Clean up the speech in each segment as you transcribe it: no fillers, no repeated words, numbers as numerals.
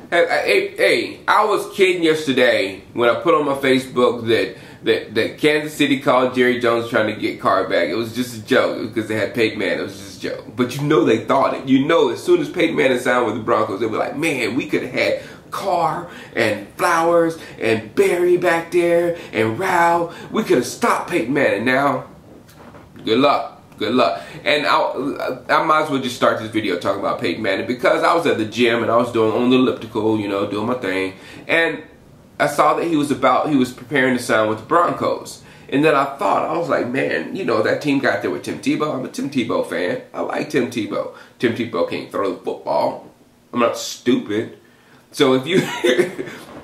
Hey, I was kidding yesterday when I put on my Facebook that Kansas City called Jerry Jones trying to get Carr back. It was just a joke because they had Peyton Manning. It was just a joke. But you know they thought it. You know as soon as Peyton Manning signed with the Broncos, they were like, man, we could have had Carr and Flowers and Barry back there and Rao. We could have stopped Peyton Manning. Now, good luck. Good luck. And I might as well just start this video talking about Peyton Manning because I was at the gym and I was doing on the elliptical, you know, doing my thing. And I saw that he was preparing to sign with the Broncos. And then I was like, man, you know, that team got there with Tim Tebow. I'm a Tim Tebow fan. I like Tim Tebow. Tim Tebow can't throw the football. I'm not stupid. So if you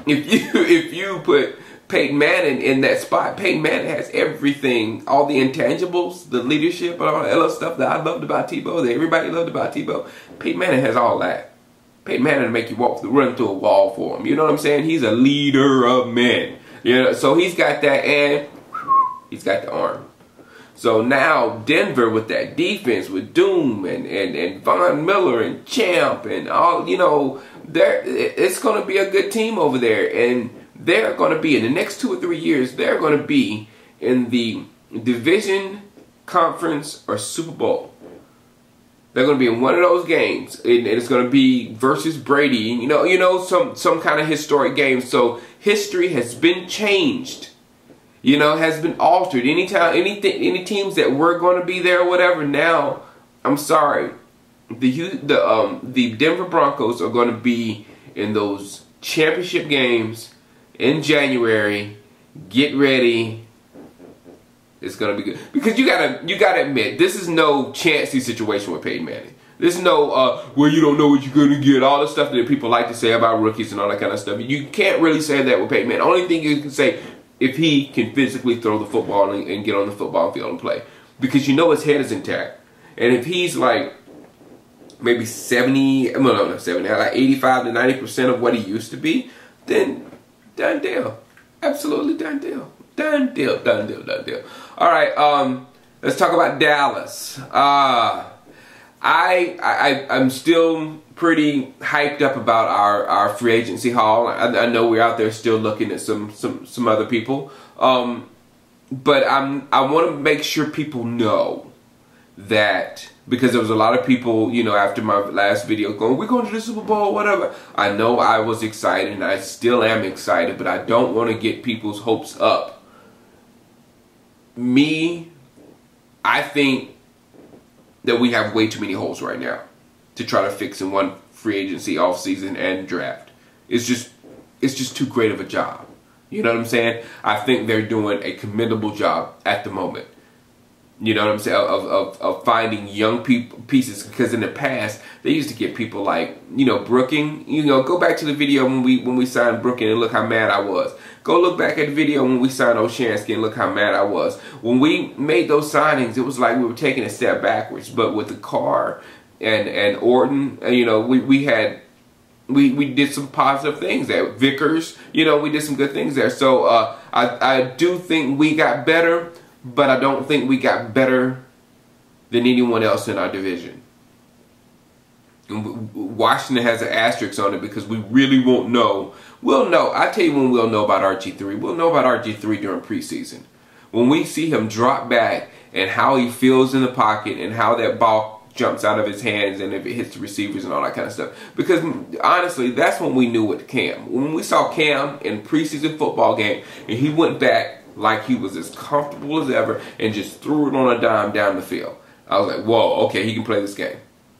if you put Peyton Manning in that spot, Peyton Manning has everything, all the intangibles, the leadership, and all that other stuff that I loved about Tebow, that everybody loved about Tebow. Peyton Manning has all that. Peyton Manning will make you run through a wall for him. You know what I'm saying? He's a leader of men. You know, so he's got that, and he's got the arm. So now Denver with that defense with Doom and Von Miller and Champ and all, you know, it's going to be a good team over there. And they're going to be, in the next 2 or 3 years, they're going to be in the division, conference, or Super Bowl. They're going to be in one of those games, and it's going to be versus Brady. You know, some kind of historic game. So history has been changed. You know, has been altered. Any teams that were going to be there or whatever, now, I'm sorry, the Denver Broncos are going to be in those championship games in January. Get ready. It's gonna be good because you gotta admit this is no chancy situation with Peyton Manning. This is no well, you don't know what you're gonna get. All the stuff that people like to say about rookies and all that kind of stuff. You can't really say that with Peyton Manning. Only thing you can say, if he can physically throw the football and get on the football field and play, because you know his head is intact. And if he's like maybe 70, well, not 70, like 85 to 90% of what he used to be, then done deal. Absolutely done deal. Done deal, done deal, done deal. All right, let's talk about Dallas. I'm still pretty hyped up about our free agency haul. I know we're out there still looking at some other people. But I want to make sure people know that, because there was a lot of people, you know, after my last video going, we're going to the Super Bowl, whatever. I know I was excited, and I still am excited, but I don't want to get people's hopes up. I think that we have way too many holes right now to try to fix in one free agency, offseason, and draft. It's just too great of a job. You know what I'm saying? I think they're doing a commendable job at the moment. You know what I'm saying? Of finding young pieces, because in the past they used to get people like, you know, Brooking. You know, go back to the video when we signed Brooking and look how mad I was. Go look back at the video when we signed Oshansky and look how mad I was. When we made those signings, it was like we were taking a step backwards. But with the Carr and Orton, you know, we did some positive things there. Vickers, you know, we did some good things there. So I do think we got better. But I don't think we got better than anyone else in our division. And Washington has an asterisk on it because we really won't know. We'll know. I'll tell you when we'll know about RG3. We'll know about RG3 during preseason. When we see him drop back and how he feels in the pocket and how that ball jumps out of his hands and if it hits the receivers and all that kind of stuff. Because honestly, that's when we knew with Cam. When we saw Cam in preseason football game and he went back like he was as comfortable as ever and just threw it on a dime down the field, I was like, whoa, okay, he can play this game.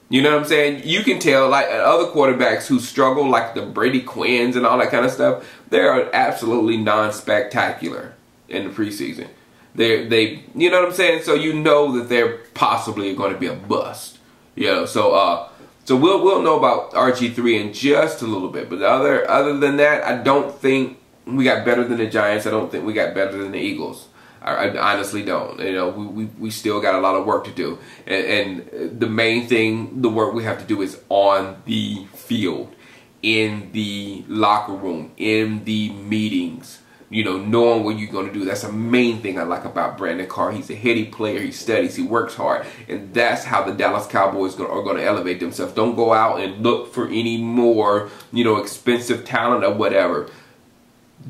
You know what I'm saying? You can tell, like other quarterbacks who struggle, like the Brady Quinns and all that kind of stuff, they are absolutely non-spectacular in the preseason. They, you know what I'm saying? So you know that they're possibly going to be a bust. You know, so we'll know about RG3 in just a little bit. But other than that, I don't think we got better than the Giants. I don't think we got better than the Eagles. I honestly don't. You know, we still got a lot of work to do. And the main thing, the work we have to do is on the field, in the locker room, in the meetings. you know, knowing what you're going to do. That's the main thing I like about Brandon Carr. He's a heady player. He studies. He works hard. And that's how the Dallas Cowboys are going to elevate themselves. Don't go out and look for any more, you know, expensive talent or whatever.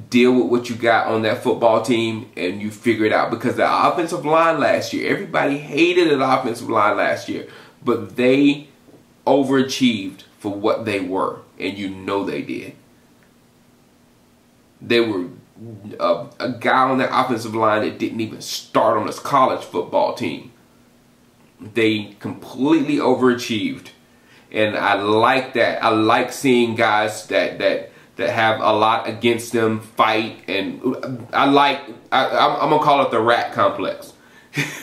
Deal with what you got on that football team and you figure it out. Because the offensive line last year, everybody hated the offensive line last year. But they overachieved for what they were. And you know they did. They were a guy on that offensive line that didn't even start on his college football team. They completely overachieved, and I like that. I like seeing guys that have a lot against them fight, and I'm gonna call it the rat complex.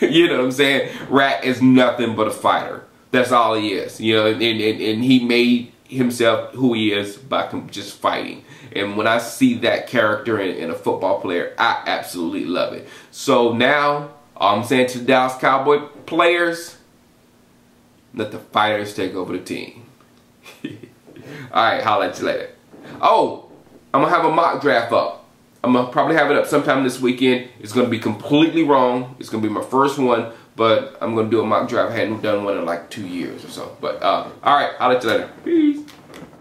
You know what I'm saying? Rat is nothing but a fighter. That's all he is. You know, and he made himself who he is by just fighting. And when I see that character in a football player, I absolutely love it. So now, all I'm saying to the Dallas Cowboy players, let the fighters take over the team. Alright, holla at you later. Oh, I'm going to have a mock draft up. I'm going to probably have it up sometime this weekend. It's going to be completely wrong. It's going to be my first one. But I'm going to do a mock draft. I hadn't done one in like 2 years or so. But, alright, holla at you later. Peace.